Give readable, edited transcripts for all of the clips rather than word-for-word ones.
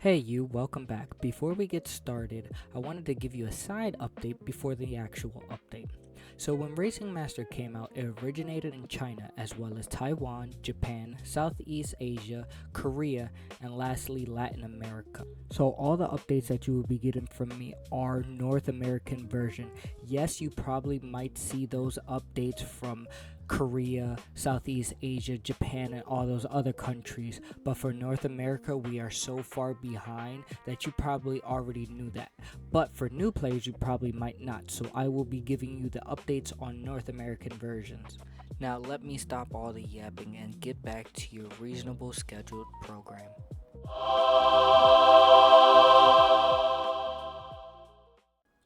Hey you, welcome back. Before we get started, I wanted to give you a side update before the actual update. So when Racing Master came out, it originated in China as well as Taiwan, Japan, Southeast Asia, Korea, and lastly Latin America. So all the updates that you will be getting from me are North American version. Yes, you probably might see those updates from Korea, Southeast Asia, Japan, and all those other countries. But for North America, we are so far behind that you probably already knew that. But for new players, you probably might not. So I will be giving you the updates on North American versions. Now let me stop all the yapping and get back to your reasonable scheduled program.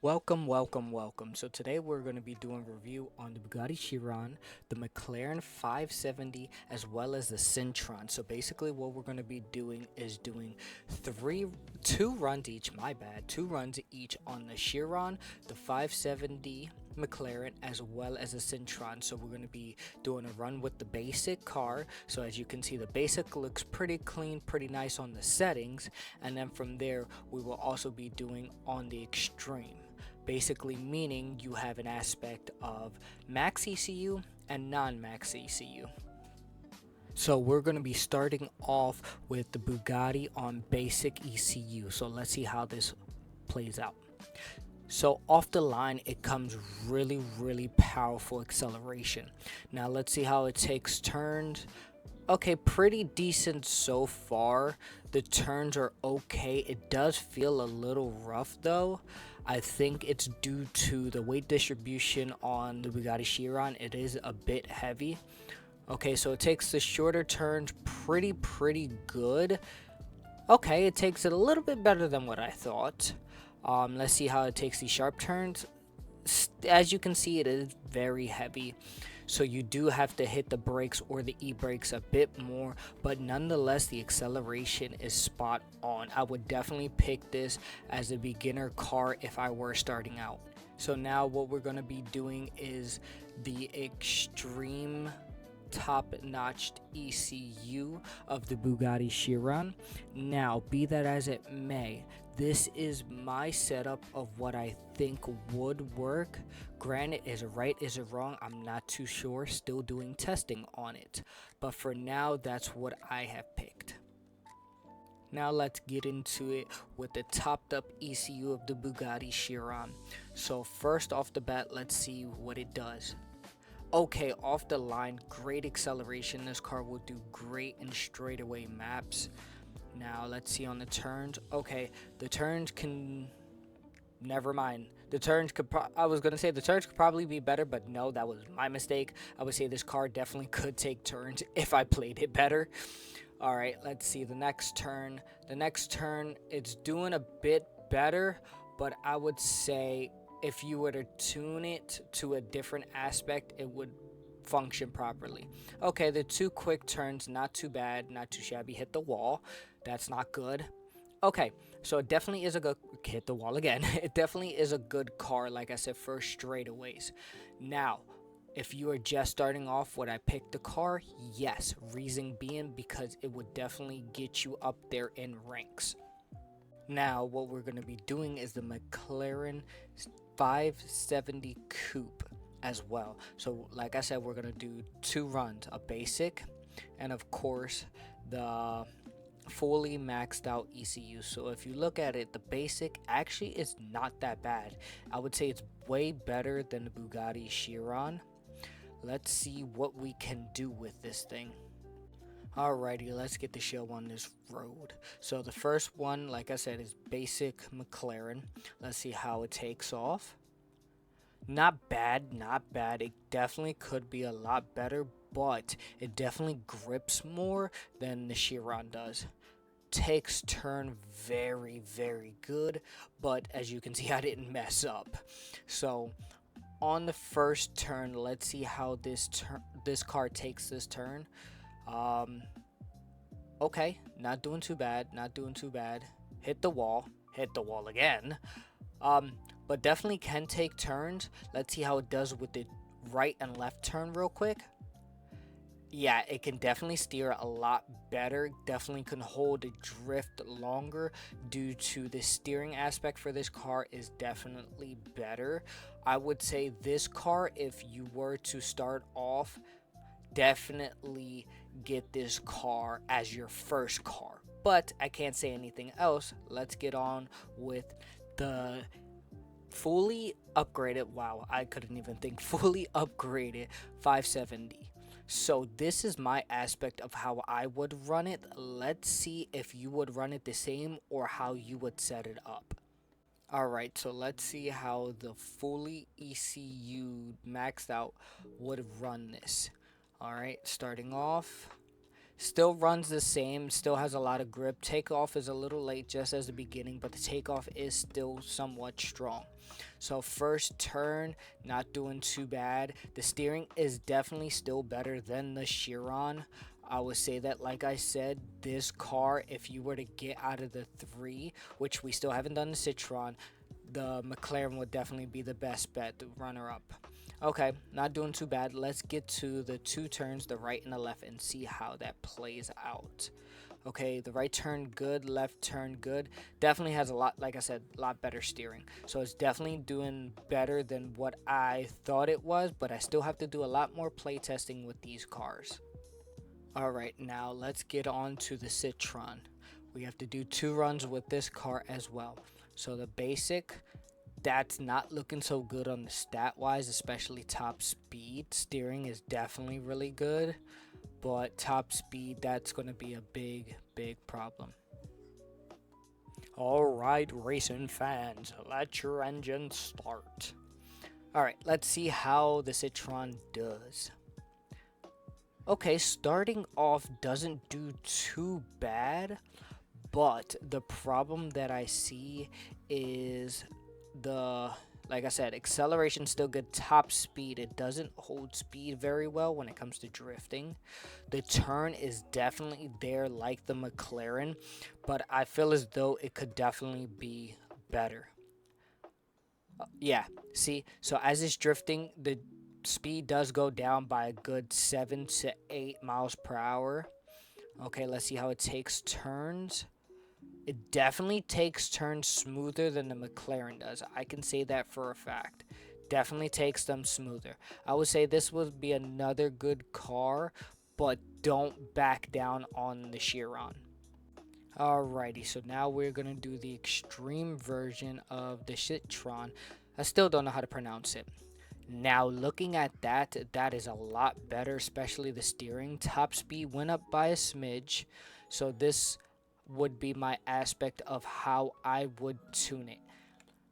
Welcome. So today we're going to be doing a review on the Bugatti Chiron, the McLaren 570, as well as the Citroën. So basically what we're going to be doing is doing two runs each on the Chiron, the 570 McLaren, as well as a Citroën. So we're going to be doing a run with the basic car. So as you can see, the basic looks pretty clean, pretty nice on the settings, and then from there we will also be doing on the extreme, basically meaning you have an aspect of max ECU and non-max ECU. So we're going to be starting off with the Bugatti on basic ECU. So let's see how this plays out. So off the line, it comes really powerful acceleration. Now let's see how it takes turns. Okay, pretty decent so far. The turns are okay. It does feel a little rough though. I think it's due to the weight distribution on the Bugatti Chiron. It is a bit heavy. Okay, so it takes the shorter turns pretty good. Okay, it takes it a little bit better than what I thought. Let's see how it takes these sharp turns. As you can see, it is very heavy, so you do have to hit the brakes or the e-brakes a bit more, but nonetheless the acceleration is spot on. I would definitely pick this as a beginner car if I were starting out. So now what we're going to be doing is the extreme top-notched ECU of the Bugatti Chiron. Now, be that as it may, this is my setup of what I think would work. Granted, is it right, is it wrong? I'm not too sure, still doing testing on it. But for now, that's what I have picked. Now let's get into it with the topped up ECU of the Bugatti Chiron. So first off the bat, let's see what it does. Okay, off the line, great acceleration. This car will do great in straightaway maps. Now let's see on the turns. Okay, the turns can, never mind. The turns could I was gonna say the turns could probably be better, but no, that was my mistake. I would say this car definitely could take turns if I played it better. All right, let's see the next turn. The next turn, it's doing a bit better, but I would say if you were to tune it to a different aspect, it would function properly. Okay, the two quick turns, not too bad, not too shabby. Hit the wall, that's not good. Okay, so it definitely is a good, hit the wall again. It definitely is a good car, like I said, for straightaways. Now, if you are just starting off, would I pick the car? Yes, reason being because it would definitely get you up there in ranks. Now, what we're going to be doing is the McLaren 570 Coupe as well. So like I said, we're going to do two runs, a basic and of course the fully maxed out ECU. So if you look at it, the basic actually is not that bad. I would say it's way better than the Bugatti Chiron. Let's see what we can do with this thing. Alrighty, let's get the show on this road. So the first one, like I said, is basic McLaren. Let's see how it takes off. Not bad. It definitely could be a lot better, but it definitely grips more than the Chiron does. Takes turn very good, but as you can see, I didn't mess up. So on the first turn, let's see how this car takes this turn. Okay, not doing too bad. Hit the wall again. But definitely can take turns. Let's see how it does with the right and left turn real quick. Yeah, it can definitely steer a lot better, definitely can hold a drift longer due to the steering aspect for this car is definitely better. I would say this car, if you were to start off, definitely get this car as your first car. But I can't say anything else. Let's get on with the fully upgraded, wow, I couldn't even think, fully upgraded 570. So this is my aspect of how I would run it. Let's see if you would run it the same or how you would set it up. Alright, so let's see how the fully ECU maxed out would run this. Alright, starting off. Still runs the same, still has a lot of grip. Takeoff is a little late just as the beginning, but the takeoff is still somewhat strong. So first turn, not doing too bad. The steering is definitely still better than the Chiron. I would say that, like I said, this car, if you were to get out of the three, which we still haven't done the Citroën, the McLaren would definitely be the best bet, the runner up. Okay, not doing too bad. Let's get to the two turns, the right and the left, and see how that plays out. Okay, the right turn good, left turn good. Definitely has a lot, like I said, a lot better steering. So it's definitely doing better than what I thought it was, but I still have to do a lot more play testing with these cars. All right, now let's get on to the Citroën. We have to do two runs with this car as well. So the basic, that's not looking so good on the stat wise, especially top speed. Steering is definitely really good, but top speed, that's going to be a big problem. All right, racing fans, let your engine start. All right, let's see how the Citroën does. Okay, starting off doesn't do too bad, but the problem that I see is the, like I said, acceleration still good, top speed, it doesn't hold speed very well when it comes to drifting. The turn is definitely there like the McLaren, but I feel as though it could definitely be better. Yeah, see, so as it's drifting, the speed does go down by a good 7 to 8 miles per hour. Okay, let's see how it takes turns. It definitely takes turns smoother than the McLaren does. I can say that for a fact. Definitely takes them smoother. I would say this would be another good car, but don't back down on the Chiron. Alrighty, so now we're gonna do the extreme version of the Citroën. I still don't know how to pronounce it. Now looking at that, that is a lot better, especially the steering. Top speed went up by a smidge, so this would be my aspect of how I would tune it.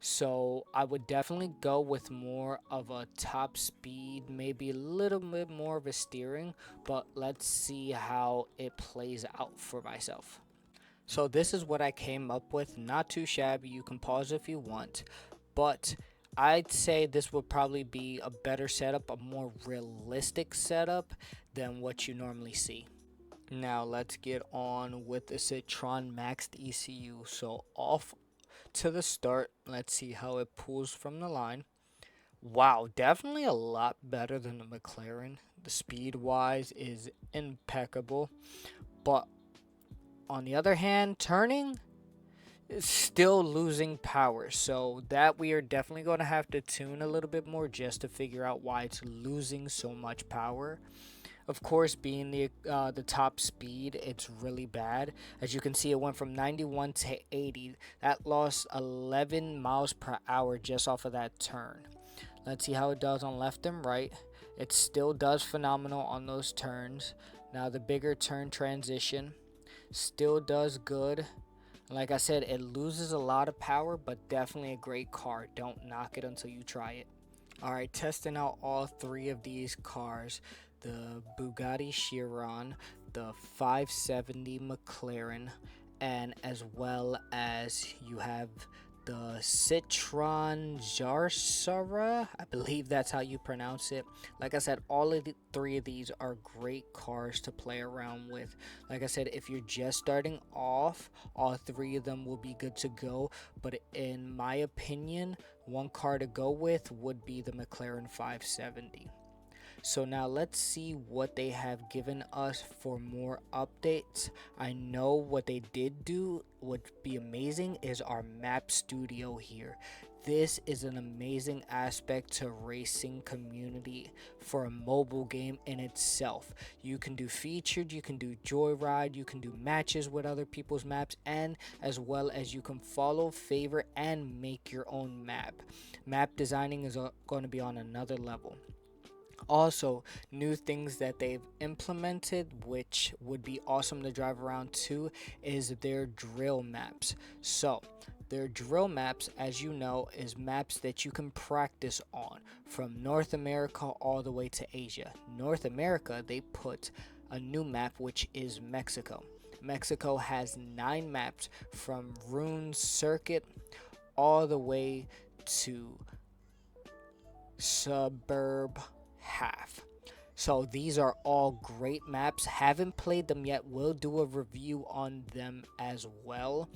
So I would definitely go with more of a top speed, maybe a little bit more of a steering, but let's see how it plays out for myself. So this is what I came up with. Not too shabby. You can pause if you want. But I'd say this would probably be a better setup, a more realistic setup than what you normally see. Now let's get on with the Citroën Maxed ECU. So off to the start. Let's see how it pulls from the line. Wow, definitely a lot better than the McLaren. The speed wise is impeccable. But on the other hand, turning is still losing power. So that we are definitely going to have to tune a little bit more just to figure out why it's losing so much power. Of course, being the top speed, it's really bad. As you can see, it went from 91 to 80. That lost 11 miles per hour just off of that turn. Let's see how it does on left and right. It still does phenomenal on those turns. Now the bigger turn transition still does good. Like I said, it loses a lot of power, but definitely a great car. Don't knock it until you try it. Alright, testing out all three of these cars. The Bugatti Chiron, the 570 McLaren, and as well as you have the Citroën Xsara. I believe that's how you pronounce it. Like I said, all of the three of these are great cars to play around with. Like I said, if you're just starting off, all three of them will be good to go. But in my opinion, one car to go with would be the McLaren 570. So now let's see what they have given us for more updates. I know what they did do would be amazing is our map studio here. This is an amazing aspect to racing community for a mobile game in itself. You can do featured, you can do joyride, you can do matches with other people's maps, and as well as you can follow, favorite, and make your own map. Map designing is going to be on another level. Also, new things that they've implemented, which would be awesome to drive around to, is their drill maps. So, their drill maps, as you know, is maps that you can practice on from North America all the way to Asia. North America, they put a new map, which is Mexico. Mexico has 9 maps from Rune Circuit all the way to Suburb Half. So these are all great maps. Haven't played them yet. Will do a review on them as well.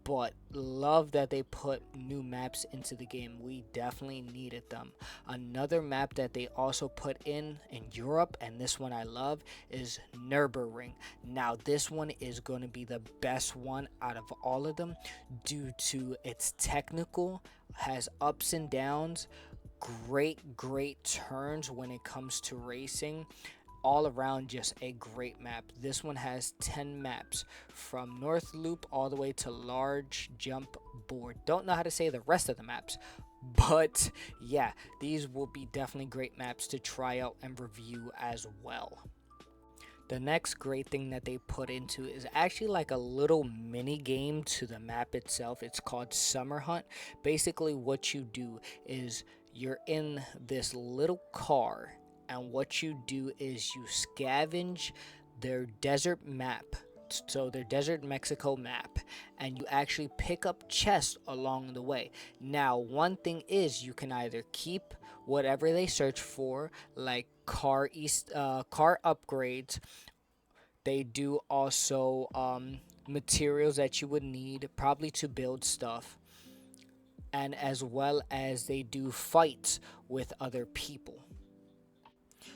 But love that they put new maps into the game. We definitely needed them. Another map that they also put in Europe, and this one I love, is Nürburgring. Now this one is going to be the best one out of all of them due to its technical, has ups and downs, great turns when it comes to racing. All around, just a great map. This one has 10 maps from North Loop all the way to Large Jump Board. Don't know how to say the rest of the maps, but yeah, these will be definitely great maps to try out and review as well. The next great thing that they put into is actually like a little mini game to the map itself. It's called Summer Hunt. Basically what you do is you're in this little car, and what you do is you scavenge their desert map, so their desert Mexico map, and you actually pick up chests along the way. Now one thing is you can either keep whatever they search for, like car upgrades. They do also materials that you would need probably to build stuff, and as well as they do fights with other people.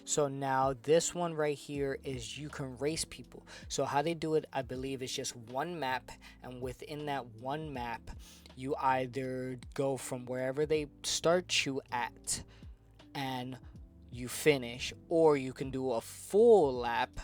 So now this one right here is you can race people. So how they do it, I believe, is just one map, and within that one map, you either go from wherever they start you at and you finish, or you can do a full lap,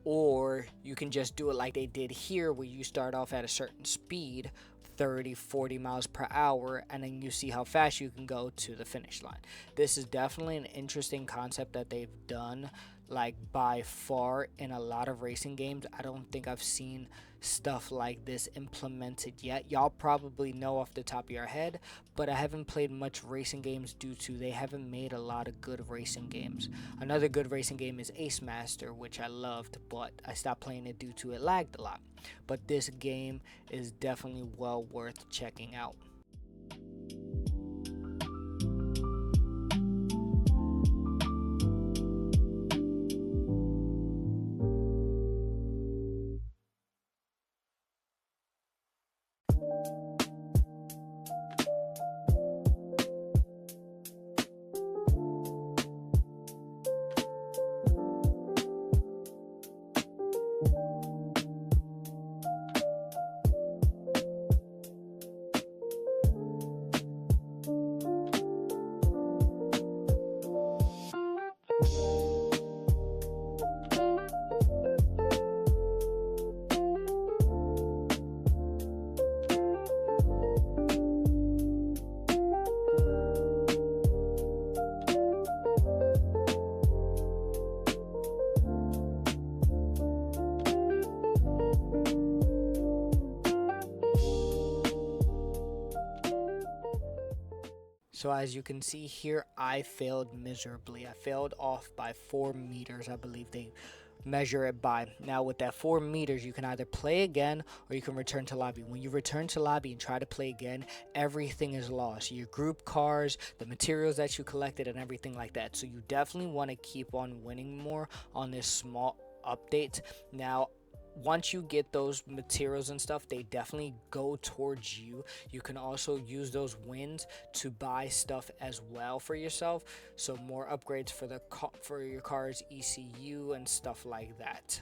or you can just do it like they did here where you start off at a certain speed, 30-40 miles per hour, and then you see how fast you can go to the finish line. This is definitely an interesting concept that they've done, like by far, in a lot of racing games. I don't think I've seen stuff like this implemented yet. Y'all probably know off the top of your head, but I haven't played much racing games due to they haven't made a lot of good racing games. Another good racing game is Ace Master, which I loved, but I stopped playing it due to it lagged a lot. But this game is definitely well worth checking out. So as you can see here, I failed miserably. I failed off by 4 meters, I believe they measure it by. Now with that 4 meters, you can either play again or you can return to lobby. When you return to lobby and try to play again, everything is lost. Your group cars, the materials that you collected, and everything like that. So you definitely want to keep on winning more on this small update. Now, once you get those materials and stuff, they definitely go towards you. You can also use those wins to buy stuff as well for yourself, so more upgrades for for your car's ECU and stuff like that.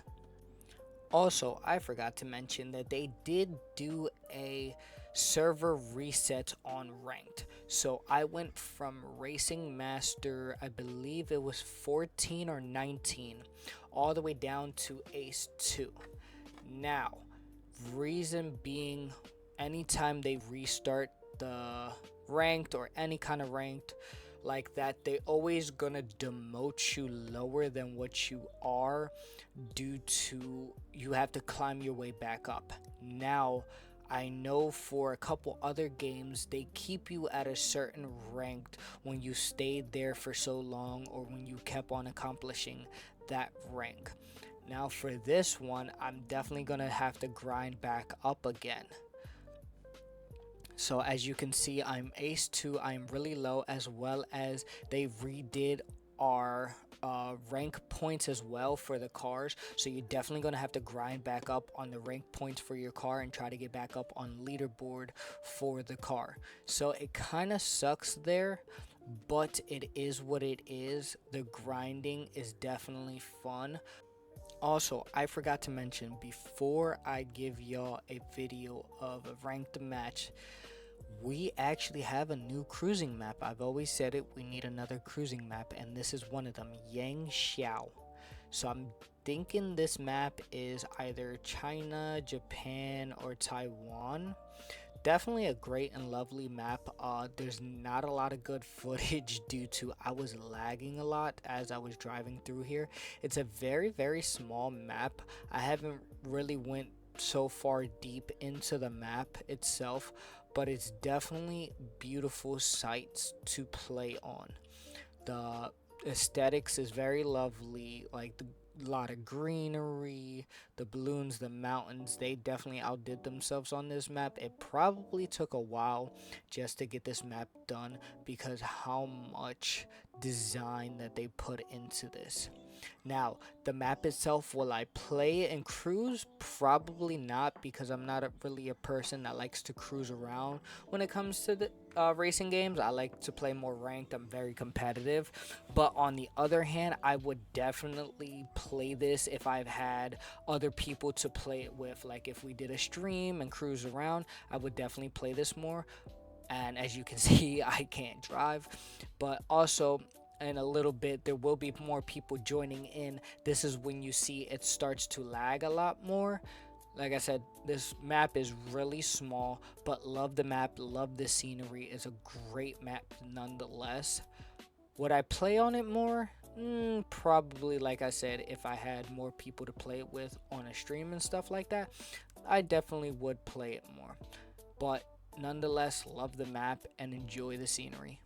Also, I forgot to mention that they did do a server reset on ranked. So I went from Racing Master, I believe it was 14 or 19, all the way down to Ace 2. Now, reason being, anytime they restart the ranked or any kind of ranked like that, they always gonna demote you lower than what you are, due to you have to climb your way back up. Now, I know for a couple other games they keep you at a certain ranked when you stayed there for so long, or when you kept on accomplishing that rank. Now for this one, I'm definitely gonna have to grind back up again. So as you can see, I'm Ace 2, I'm really low, as well as they redid our rank points as well for the cars. So you're definitely going to have to grind back up on the rank points for your car and try to get back up on leaderboard for the car. So it kind of sucks there, but it is what it is. The grinding is definitely fun. Also, I forgot to mention, before I give y'all a video of a ranked match, we actually have a new cruising map. I've always said it, we need another cruising map, and this is one of them, Yang Xiao. So I'm thinking this map is either China, Japan, or Taiwan. Definitely a great and lovely map. There's not a lot of good footage due to I was lagging a lot as I was driving through here. It's a very small map. I haven't really went so far deep into the map itself, but it's definitely beautiful sights to play on. The aesthetics is very lovely, like the lot of greenery, the balloons, the mountains. They definitely outdid themselves on this map. It probably took a while just to get this map done, because how much design that they put into this. Now, the map itself, will I play it and cruise? Probably not, because I'm not really a person that likes to cruise around when it comes to the racing games. I like to play more ranked. I'm very competitive. But on the other hand, I would definitely play this if I've had other people to play it with. Like if we did a stream and cruise around, I would definitely play this more. And as you can see, I can't drive. But also, in a little bit, there will be more people joining in. This is when you see it starts to lag a lot more. Like I said, this map is really small, but love the map, love the scenery. It's a great map nonetheless. Would I play on it more? Probably, like I said, if I had more people to play it with on a stream and stuff like that, I definitely would play it more. But nonetheless, love the map and enjoy the scenery.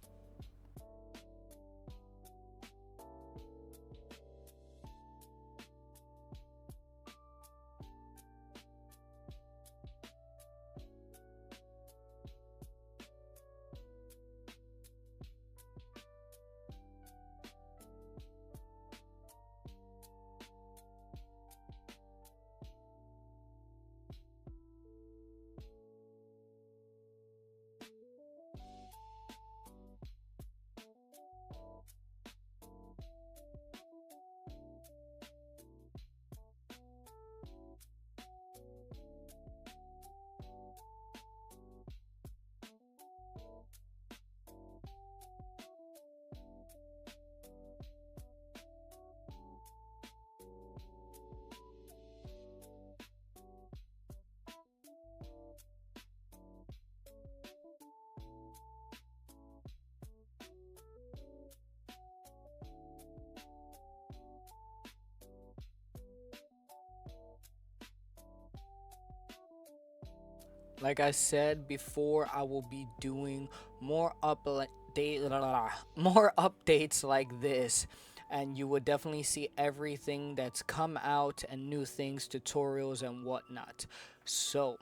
Like I said before, I will be doing more more updates like this, and you will definitely see everything that's come out and new things, tutorials and whatnot. So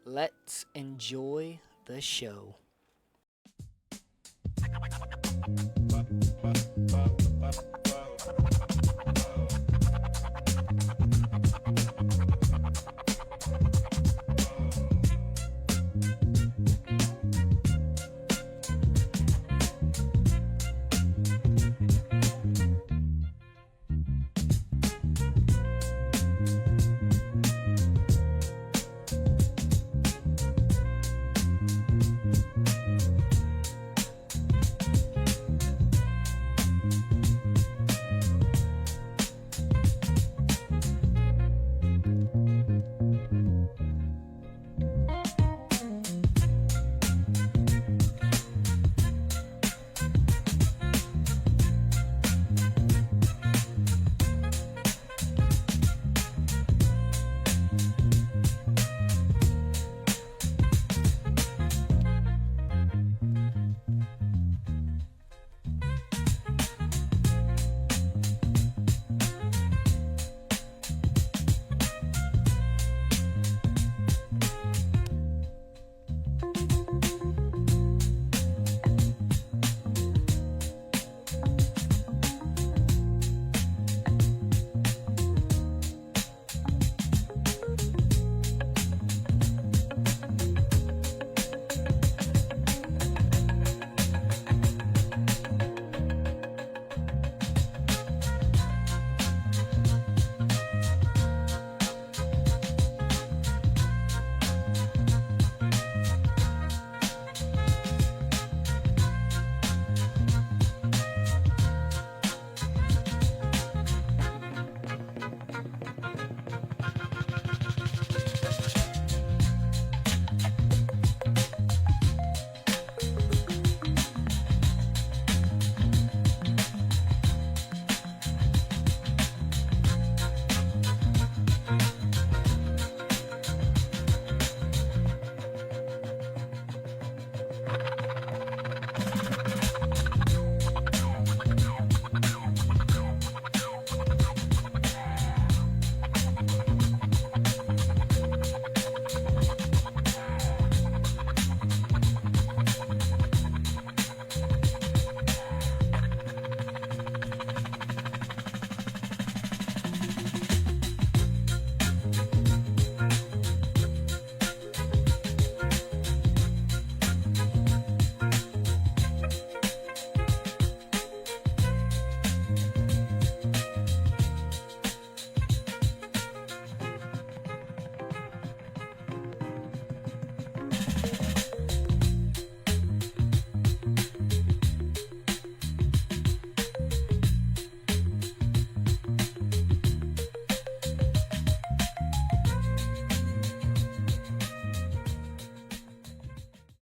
let's enjoy the show.